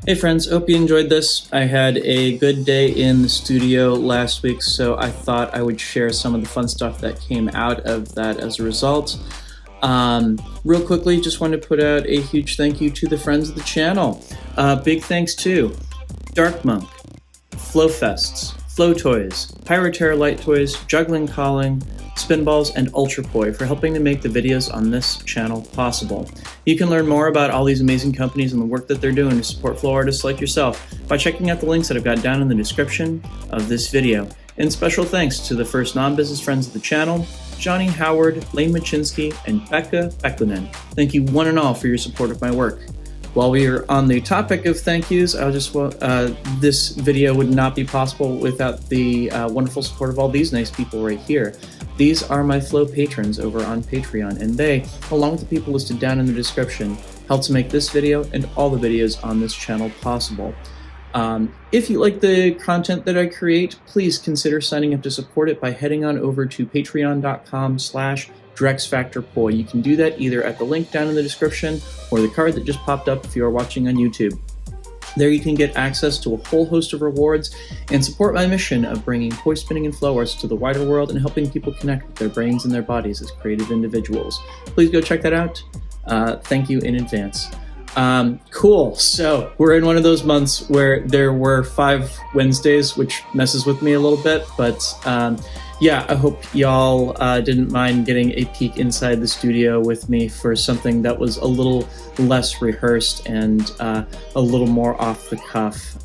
Hey friends, hope you enjoyed this. I had a good day in the studio last week, so I thought I would share some of the fun stuff that came out of that as a result. Real quickly, just wanted to put out a huge thank you to the friends of the channel. Big thanks to Dark Monk, Flowfests, Flow Toys, Pyroterra Light Toys, Juggling Calling, Spinballs, and Ultrapoi for helping to make the videos on this channel possible. You can learn more about all these amazing companies and the work that they're doing to support flow artists like yourself by checking out the links that I've got down in the description of this video. And special thanks to the first non-business friends of the channel, Johnny Howard, Lain Mochinsky, and Pekha Pekkonen. Thank you one and all for your support of my work. While we are on the topic of thank yous, this video would not be possible without the wonderful support of all these nice people right here. These are my Flow patrons over on Patreon, and they, along with the people listed down in the description, help to make this video and all the videos on this channel possible. If you like the content that I create, please consider signing up to support it by heading on over to patreon.com/DrexFactorPoi. You can do that either at the link down in the description or the card that just popped up if you are watching on YouTube. There you can get access to a whole host of rewards and support my mission of bringing toy spinning and flow arts to the wider world and helping people connect with their brains and their bodies as creative individuals. Please go check that out. Thank you in advance. Cool. So we're in one of those months where there were 5 Wednesdays, which messes with me a little bit, but yeah, I hope y'all didn't mind getting a peek inside the studio with me for something that was a little less rehearsed and a little more off the cuff.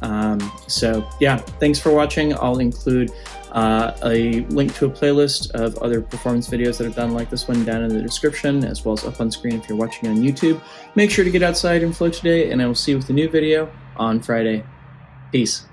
So yeah, thanks for watching. I'll include a link to a playlist of other performance videos that I've done like this one down in the description, as well as up on screen if you're watching on YouTube. Make sure to get outside and flow today, and I will see you with a new video on Friday. Peace.